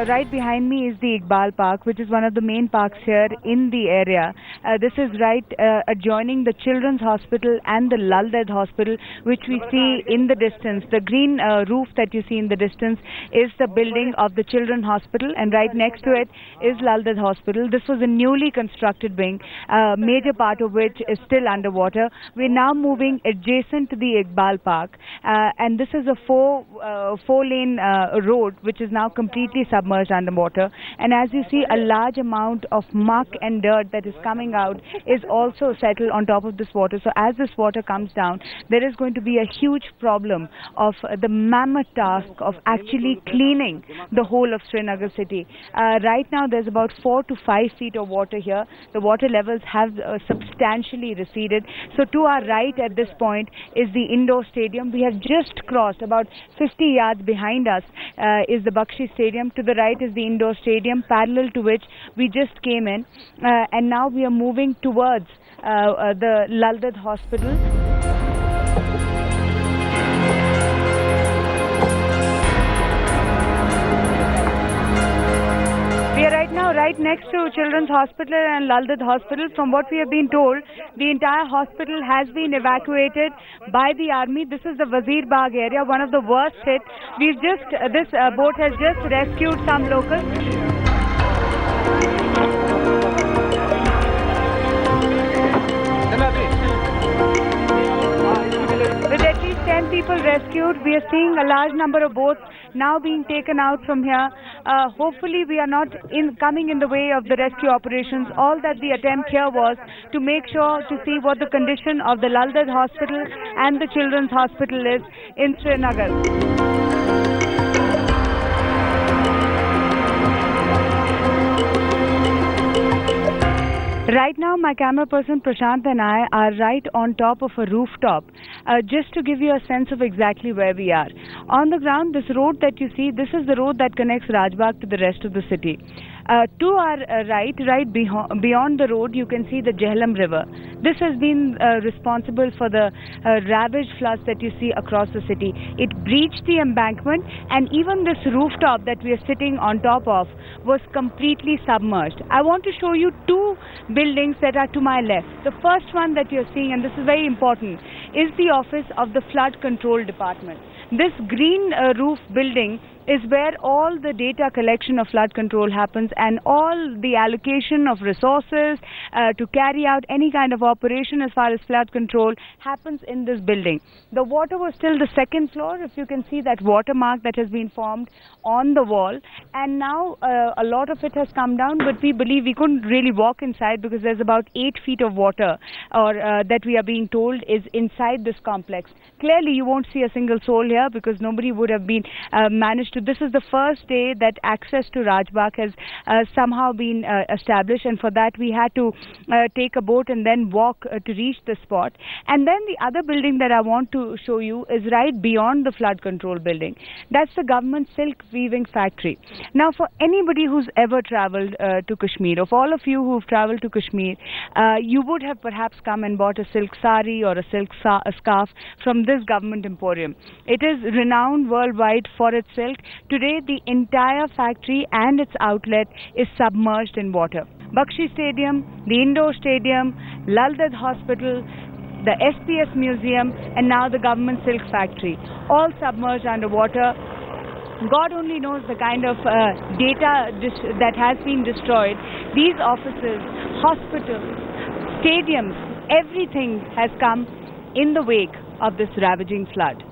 right behind me is the Iqbal Park, which is one of the main parks here in the area. This is right adjoining the Children's Hospital and the Lal Ded Hospital, which we see in the distance. The green roof that you see in the distance is the building of the Children's Hospital, and right next to it is Lal Ded Hospital. This was a newly constructed wing, major part of which is still underwater. We're now moving adjacent to the Iqbal Park, and this is a four-lane road which is now completely submerged underwater. And as you see, a large amount of muck and dirt that is coming out is also settled on top of this water. So as this water comes down, there is going to be a huge problem of the mammoth task of actually cleaning the whole of Srinagar city. Right now there's about 4 to 5 feet of water here. The water levels have substantially receded. So to our right at this point is the indoor stadium. We have just crossed about 50 yards behind us is the Bakshi Stadium. To the right is the indoor stadium, parallel to which we just came in, and now we are moving towards the Lal Ded Hospital. We are right now right next to Children's Hospital and Lal Ded Hospital. From what we have been told, the entire hospital has been evacuated by the army. This is the Wazir Bagh area, one of the worst hit. This boat has just rescued some locals. With at least 10 people rescued, we are seeing a large number of boats now being taken out from here. Hopefully we are not coming in the way of the rescue operations. All that the attempt here was to make sure to see what the condition of the Lal Ded Hospital and the Children's Hospital is in Srinagar. Right now, my camera person Prashant and I are right on top of a rooftop, just to give you a sense of exactly where we are. On the ground, this road that you see, this is the road that connects Rajbagh to the rest of the city. To our right beyond the road, you can see the Jhelum River. This has been responsible for the ravaged floods that you see across the city. It breached the embankment, and even this rooftop that we are sitting on top of was completely submerged. I want to show you two buildings that are to my left. The first one that you're seeing, and this is very important, is the office of the Flood Control Department. This green roof building is where all the data collection of flood control happens, and all the allocation of resources to carry out any kind of operation as far as flood control happens in this building. The water was still the second floor, if you can see that watermark that has been formed on the wall, and now a lot of it has come down, but we believe we couldn't really walk inside because there's about 8 feet of water that we are being told is inside this complex. Clearly you won't see a single soul here because nobody would have been managed to. This is the first day that access to Rajbagh has somehow been established, and for that we had to take a boat and then walk to reach the spot. And then the other building that I want to show you is right beyond the flood control building. That's the government silk weaving factory. Now, for anybody who's ever traveled to Kashmir, of all of you who've traveled to Kashmir, you would have perhaps come and bought a silk sari or a silk scarf from this government emporium. It is renowned worldwide for its silk. Today, the entire factory and its outlet is submerged in water. Bakshi Stadium, the indoor stadium, Lal Ded Hospital, the SPS Museum, and now the government silk factory, all submerged underwater. God only knows the kind of data that has been destroyed. These offices, hospitals, stadiums, everything has come in the wake of this ravaging flood.